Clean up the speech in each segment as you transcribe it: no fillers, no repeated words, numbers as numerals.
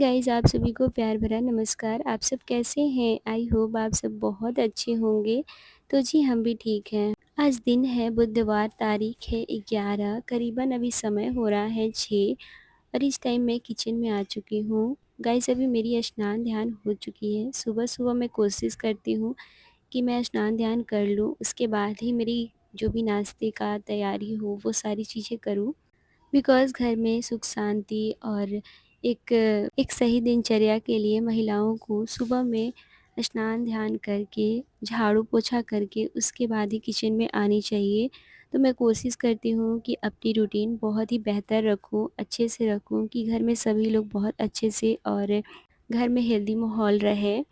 Guys, आप सभी को प्यार भरा नमस्कार। आप सब कैसे हैं? आई होप आप सब बहुत अच्छे होंगे। तो जी हम भी ठीक हैं। आज दिन है बुधवार, तारीख है 11, करीबन अभी समय हो रहा है 6 और इस टाइम मैं किचन में आ चुकी हूँ। गाइस, अभी मेरी स्नान ध्यान हो चुकी है। सुबह-सुबह मैं कोशिश करती हूँ कि मैं स्नान ध्यान कर लूँ, उसके बाद ही मेरी जो भी नाश्ते का तैयारी हो वो सारी चीज़ें करूँ। बिकॉज़ घर में सुख शांति और एक एक सही दिनचर्या के लिए महिलाओं को सुबह में स्नान ध्यान करके, झाड़ू पोछा करके उसके बाद ही किचन में आनी चाहिए। तो मैं कोशिश करती हूँ कि अपनी रूटीन बहुत ही बेहतर रखूँ, अच्छे से रखूँ कि घर में सभी लोग बहुत अच्छे से और घर में हेल्दी माहौल रहे।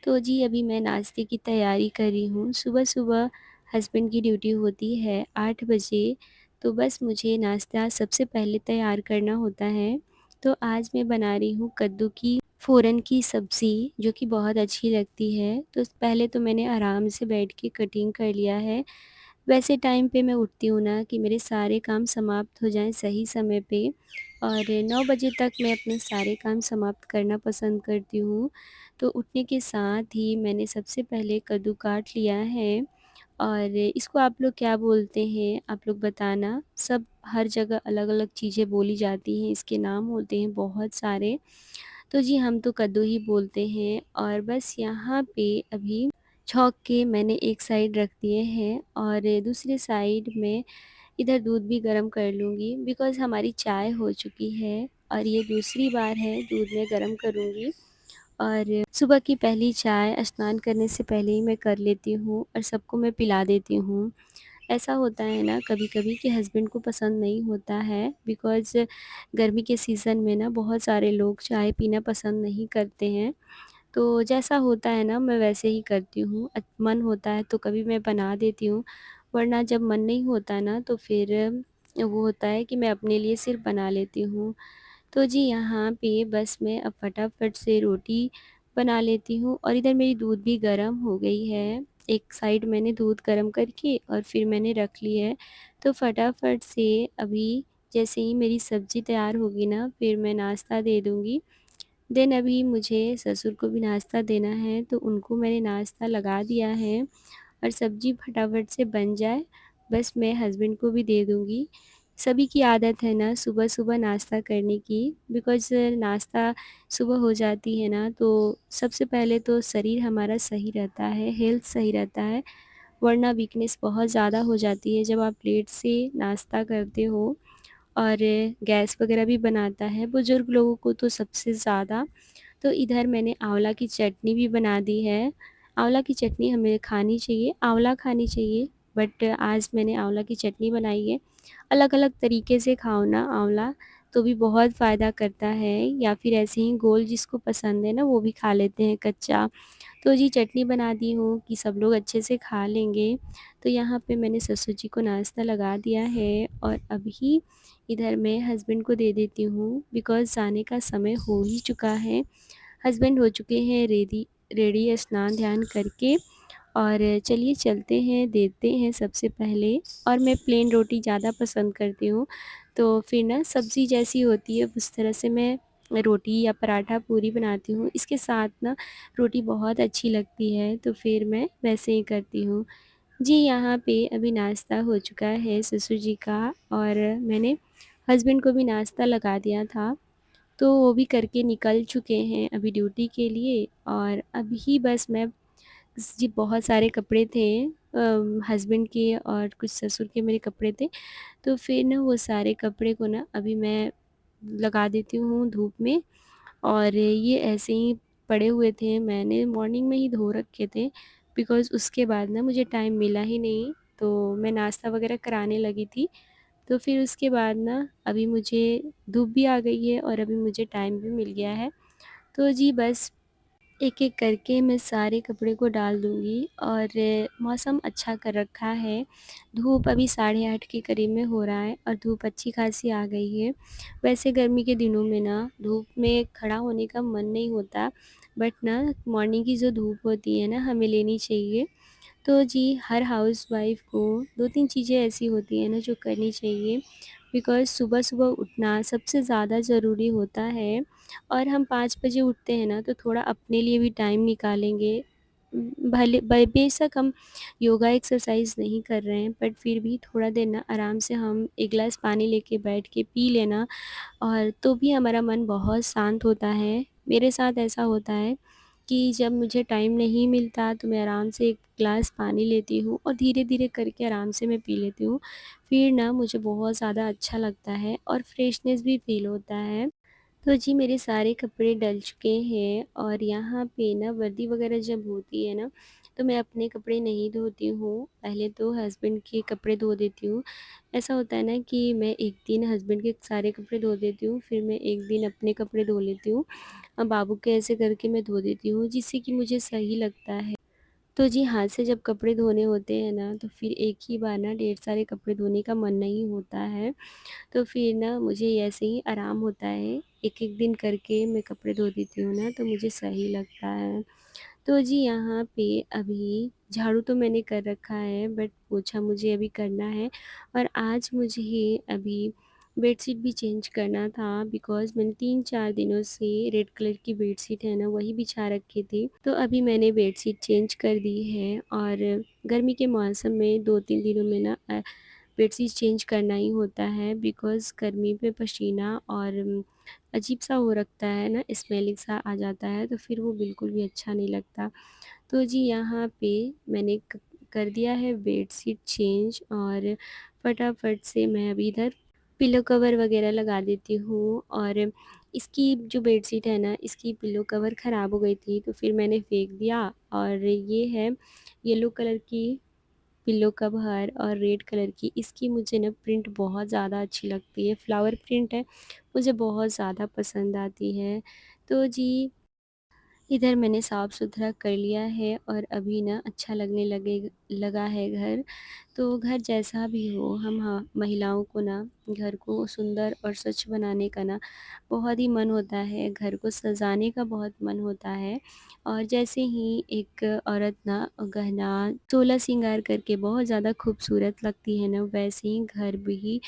तो जी अभी मैं नाश्ते की तैयारी कर रही हूँ। सुबह-सुबह हस्बैंड की ड्यूटी होती है 8 बजे, तो बस मुझे नाश्ता सबसे पहले तैयार करना होता है। तो आज मैं बना रही हूँ कद्दू की फ़ोरन की सब्ज़ी, जो कि बहुत अच्छी लगती है। तो पहले तो मैंने आराम से बैठ के कटिंग कर लिया है। वैसे टाइम पे मैं उठती हूँ ना कि मेरे सारे काम समाप्त हो जाएँ सही समय पे और 9 बजे तक मैं अपने सारे काम समाप्त करना पसंद करती हूँ। तो उठने के साथ ही मैंने सबसे पहले कद्दू काट लिया है और इसको आप लोग क्या बोलते हैं, आप लोग बताना। सब हर जगह अलग-अलग चीज़ें बोली जाती हैं, इसके नाम होते हैं बहुत सारे। तो जी हम तो कद्दू ही बोलते हैं और बस यहाँ पे अभी छौंक के मैंने एक साइड रख दिए हैं और दूसरी साइड में इधर दूध भी गरम कर लूँगी बिकॉज़ हमारी चाय हो चुकी है और ये दूसरी बार है दूध मैं गरम करूँगी। और सुबह की पहली चाय स्नान करने से पहले ही मैं कर लेती हूँ और सबको मैं पिला देती हूँ। ऐसा होता है ना कभी-कभी कि हस्बैंड को पसंद नहीं होता है बिकॉज़ गर्मी के सीज़न में ना बहुत सारे लोग चाय पीना पसंद नहीं करते हैं। तो जैसा होता है ना मैं वैसे ही करती हूँ। मन होता है तो कभी मैं बना देती हूँ, वरना जब मन नहीं होता ना तो फिर वो होता है कि मैं अपने लिए सिर्फ़ बना लेती हूँ। तो जी यहाँ पे बस मैं अब फटाफट से रोटी बना लेती हूँ और इधर मेरी दूध भी गरम हो गई है। एक साइड मैंने दूध गरम करके और फिर मैंने रख ली है। तो फटाफट से अभी जैसे ही मेरी सब्ज़ी तैयार होगी ना फिर मैं नाश्ता दे दूँगी। देन अभी मुझे ससुर को भी नाश्ता देना है तो उनको मैंने नाश्ता लगा दिया है और सब्ज़ी फटाफट से बन जाए, बस मैं हस्बैंड को भी दे दूँगी। सभी की आदत है ना सुबह-सुबह नाश्ता करने की बिकॉज़ नाश्ता सुबह हो जाती है ना तो सबसे पहले तो शरीर हमारा सही रहता है, हेल्थ सही रहता है, वरना वीकनेस बहुत ज़्यादा हो जाती है जब आप लेट से नाश्ता करते हो और गैस वग़ैरह भी बनाता है, बुज़ुर्ग लोगों को तो सबसे ज़्यादा। तो इधर मैंने आँवला की चटनी भी बना दी है। आँवला की चटनी हमें खानी चाहिए, आँवला खानी चाहिए, बट आज मैंने आँवला की चटनी बनाई है। अलग-अलग तरीके से खाओ ना आँवला, तो भी बहुत फ़ायदा करता है या फिर ऐसे ही गोल जिसको पसंद है ना वो भी खा लेते हैं कच्चा। तो जी चटनी बना दी हूँ कि सब लोग अच्छे से खा लेंगे। तो यहाँ पे मैंने ससुर जी को नाश्ता लगा दिया है और अभी इधर मैं हस्बैंड को दे देती हूँ बिकॉज़ जाने का समय हो ही चुका है। हस्बैंड हो चुके हैं रेडी रेडी स्नान ध्यान करके और चलिए चलते हैं, देते हैं सबसे पहले। और मैं प्लेन रोटी ज़्यादा पसंद करती हूँ, तो फिर ना सब्ज़ी जैसी होती है उस तरह से मैं रोटी या पराठा पूरी बनाती हूँ। इसके साथ ना रोटी बहुत अच्छी लगती है, तो फिर मैं वैसे ही करती हूँ। जी, यहाँ पे अभी नाश्ता हो चुका है ससुर जी का और मैंने हस्बैंड को भी नाश्ता लगा दिया था, तो वो भी करके निकल चुके हैं अभी ड्यूटी के लिए और अभी बस मैं जी बहुत सारे कपड़े थे हस्बैंड के और कुछ ससुर के मेरे कपड़े थे, तो फिर ना वो सारे कपड़े को ना अभी मैं लगा देती हूँ धूप में और ये ऐसे ही पड़े हुए थे, मैंने मॉर्निंग में ही धो रखे थे बिकॉज़ उसके बाद ना मुझे टाइम मिला ही नहीं, तो मैं नाश्ता वग़ैरह कराने लगी थी। तो फिर उसके बाद ना अभी मुझे धूप भी आ गई है और अभी मुझे टाइम भी मिल गया है। तो जी बस एक-एक करके मैं सारे कपड़े को डाल दूँगी और मौसम अच्छा कर रखा है। धूप अभी 8:30 के करीब में हो रहा है और धूप अच्छी खासी आ गई है। वैसे गर्मी के दिनों में ना धूप में खड़ा होने का मन नहीं होता, बट ना मॉर्निंग की जो धूप होती है ना हमें लेनी चाहिए। तो जी हर हाउसवाइफ़ को 2-3 चीज़ें ऐसी होती हैं ना जो करनी चाहिए बिकॉज़ सुबह-सुबह उठना सबसे ज़्यादा ज़रूरी होता है और हम 5 बजे उठते हैं ना तो थोड़ा अपने लिए भी टाइम निकालेंगे। भले बेशक हम योगा एक्सरसाइज़ नहीं कर रहे हैं बट फिर भी थोड़ा देर ना आराम से हम 1 ग्लास पानी लेके बैठ के पी लेना और तो भी हमारा मन बहुत शांत होता है। मेरे साथ ऐसा होता है कि जब मुझे टाइम नहीं मिलता तो मैं आराम से 1 ग्लास पानी लेती हूँ और धीरे-धीरे करके आराम से मैं पी लेती हूँ। फिर ना मुझे बहुत ज़्यादा अच्छा लगता है और फ्रेशनेस भी फ़ील होता है। तो जी मेरे सारे कपड़े डल चुके हैं और यहाँ पे ना वर्दी वग़ैरह जब होती है ना, तो मैं अपने कपड़े नहीं धोती हूँ, पहले तो हस्बैंड के कपड़े धो देती हूँ। ऐसा होता है ना कि मैं एक दिन हस्बैंड के सारे कपड़े धो देती हूँ, फिर मैं एक दिन अपने कपड़े धो लेती हूँ। बाबू के ऐसे करके मैं धो देती हूँ जिससे कि मुझे सही लगता है। तो जी हाथ से जब कपड़े धोने होते हैं ना, तो फिर एक ही बार ना ढेर सारे कपड़े धोने का मन नहीं होता है। तो फिर ना मुझे ऐसे ही आराम होता है, एक-एक दिन करके मैं कपड़े धो देती हूँ ना तो मुझे सही लगता है। तो जी यहाँ पे अभी झाड़ू तो मैंने कर रखा है बट पोछा मुझे अभी करना है और आज मुझे अभी बेडशीट भी चेंज करना था बिकॉज़ मैंने 3-4 दिनों से रेड कलर की बेडशीट है ना वही बिछा रखी थी। तो अभी मैंने बेडशीट चेंज कर दी है और गर्मी के मौसम में 2-3 दिनों में ना बेडशीट चेंज करना ही होता है बिकॉज़ गर्मी में पसीना और अजीब-सा हो रखता है ना, स्मेलिंग सा आ जाता है तो फिर वो बिल्कुल भी अच्छा नहीं लगता। तो जी यहाँ पे मैंने कर दिया है बेडशीट चेंज और फटाफट से मैं अभी इधर पिलो कवर वगैरह लगा देती हूँ और इसकी जो बेडशीट है ना, इसकी पिलो कवर ख़राब हो गई थी तो फिर मैंने फेंक दिया और ये है येलो कलर की पिल्लो कवर और रेड कलर की इसकी मुझे ना प्रिंट बहुत ज़्यादा अच्छी लगती है, फ्लावर प्रिंट है, मुझे बहुत ज़्यादा पसंद आती है। तो जी इधर मैंने साफ़-सुथरा कर लिया है और अभी ना अच्छा लगने लगा है घर। तो घर जैसा भी हो हम हाँ, महिलाओं को ना घर को सुंदर और स्वच्छ बनाने का ना बहुत ही मन होता है, घर को सजाने का बहुत मन होता है। और जैसे ही एक औरत ना गहना, सोलह श्रृंगार करके बहुत ज़्यादा खूबसूरत लगती है ना, वैसे ही घर भी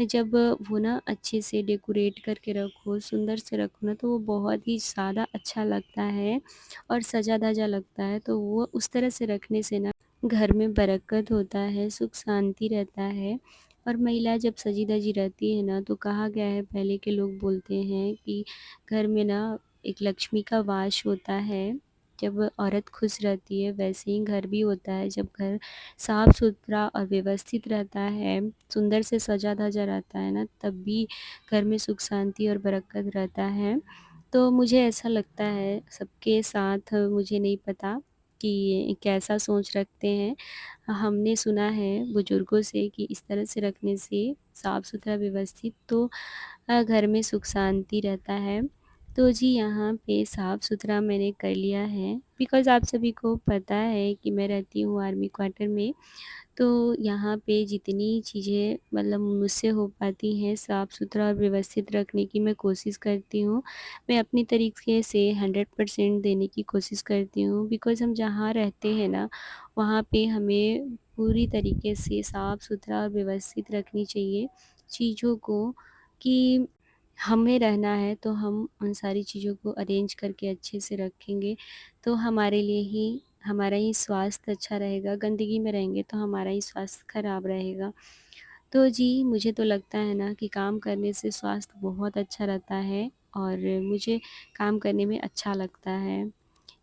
जब वो ना अच्छे से डेकोरेट करके रखो, सुंदर से रखो ना, तो वो बहुत ही ज़्यादा अच्छा लगता है और सजा-धजा लगता है। तो वो उस तरह से रखने से ना घर में बरकत होता है, सुख शांति रहता है और महिला जब सजी-धजी रहती है ना, तो कहा गया है पहले के लोग बोलते हैं कि घर में ना एक लक्ष्मी का वास होता है। जब औरत खुश रहती है, वैसे ही घर भी होता है। जब घर साफ-सुथरा और व्यवस्थित रहता है, सुंदर से सजा-धजा रहता है ना, तब भी घर में सुख शांति और बरकत रहता है। तो मुझे ऐसा लगता है सबके साथ मुझे नहीं पता कि कैसा सोच रखते हैं। हमने सुना है बुजुर्गों से कि इस तरह से रखने से साफ-सुथरा व्यवस्थित तो घर में सुख शांति रहता है। तो जी यहाँ पे साफ-सुथरा मैंने कर लिया है बिकॉज़ आप सभी को पता है कि मैं रहती हूँ आर्मी क्वार्टर में। तो यहाँ पे जितनी चीज़ें मतलब मुझसे हो पाती हैं साफ़-सुथरा और व्यवस्थित रखने की मैं कोशिश करती हूँ। मैं अपनी तरीके से 100% देने की कोशिश करती हूँ बिकॉज़ हम जहाँ रहते हैं ना, वहाँ पे हमें पूरी तरीके से साफ़-सुथरा और व्यवस्थित रखनी चाहिए चीज़ों को कि हमें रहना है तो हम उन सारी चीज़ों को अरेंज करके अच्छे से रखेंगे, तो हमारे लिए ही हमारा ही स्वास्थ्य अच्छा रहेगा, गंदगी में रहेंगे तो हमारा ही स्वास्थ्य खराब रहेगा। तो जी, मुझे तो लगता है ना कि काम करने से स्वास्थ्य बहुत अच्छा रहता है और मुझे काम करने में अच्छा लगता है।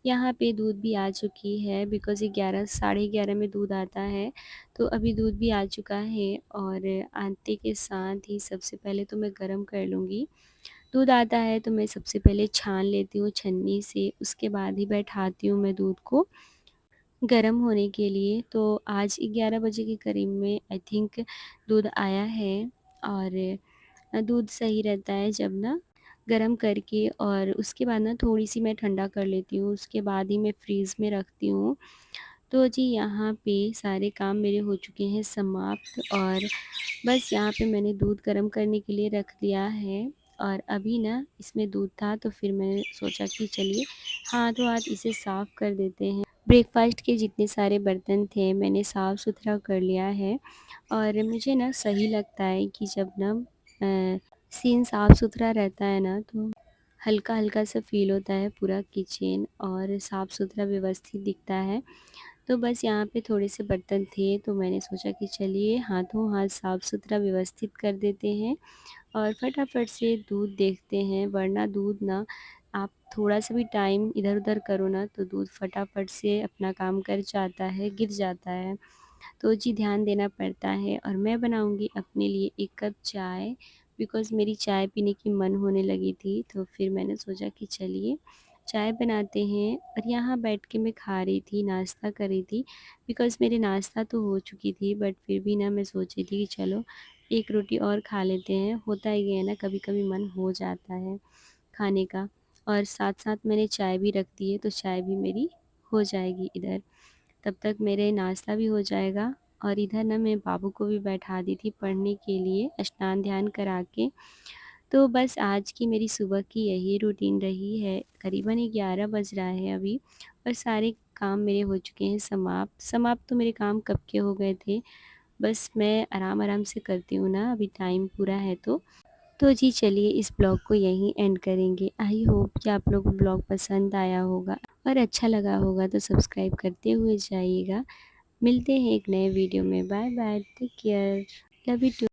यहाँ पे दूध भी आ चुकी है बिकॉज़ ये 11 साढ़े 11 में दूध आता है, तो अभी दूध भी आ चुका है और आते के साथ ही सबसे पहले तो मैं गरम कर लूँगी। दूध आता है तो मैं सबसे पहले छान लेती हूँ छन्नी से, उसके बाद ही बैठाती हूँ मैं दूध को गरम होने के लिए। तो आज 11 बजे के करीब में आई थिंक दूध आया है और दूध सही रहता है जब ना गरम करके और उसके बाद ना थोड़ी-सी मैं ठंडा कर लेती हूँ, उसके बाद ही मैं फ्रीज़ में रखती हूँ। तो जी यहाँ पे सारे काम मेरे हो चुके हैं समाप्त और बस यहाँ पे मैंने दूध गरम करने के लिए रख दिया है और अभी ना इसमें दूध था तो फिर मैंने सोचा कि चलिए हाथों-हाथ इसे साफ़ कर देते हैं। ब्रेकफ़ास्ट के जितने सारे बर्तन थे मैंने साफ़-सुथरा कर लिया है और मुझे ना सही लगता है कि जब ना सीन साफ़-सुथरा रहता है ना तो हल्का-हल्का सा फ़ील होता है पूरा किचन और साफ़-सुथरा व्यवस्थित दिखता है। तो बस यहाँ पे थोड़े से बर्तन थे तो मैंने सोचा कि चलिए हाथों हाथ साफ़-सुथरा व्यवस्थित कर देते हैं और फटाफट से दूध देखते हैं, वरना दूध ना आप थोड़ा-सा भी टाइम इधर-उधर करो ना तो दूध फटाफट से अपना काम कर जाता है, गिर जाता है। तो जी ध्यान देना पड़ता है और मैं बनाऊँगी अपने लिए 1 कप चाय बिकॉज़ मेरी चाय पीने की मन होने लगी थी, तो फिर मैंने सोचा कि चलिए चाय बनाते हैं और यहाँ बैठ के मैं खा रही थी, नाश्ता कर रही थी बिकॉज़ मेरे नाश्ता तो हो चुकी थी बट फिर भी ना मैं सोच रही थी कि चलो 1 रोटी और खा लेते हैं, होता ही है ना कभी-कभी मन हो जाता है खाने का। और साथ-साथ मैंने चाय भी रख दी है, तो चाय भी मेरी हो जाएगी इधर। तब तक मेरे नाश्ता भी हो जाएगा और इधर ना मैं बाबू को भी बैठा दी थी पढ़ने के लिए स्नान ध्यान करा के। तो बस आज की मेरी सुबह की यही रूटीन रही है। करीबन 11 बज रहा है अभी और सारे काम मेरे हो चुके हैं समाप्त। समाप्त तो मेरे काम कब के हो गए थे। बस मैं आराम-आराम से करती हूँ ना, अभी टाइम पूरा है तो। तो जी चलिए इस ब्लॉग को यहीं एंड करेंगे। आई होप कि आप लोगों को ब्लॉग पसंद आया होगा और अच्छा लगा होगा तो सब्सक्राइब करते हुए जाइएगा। मिलते हैं एक नए वीडियो में। Bye bye, take care, love you to.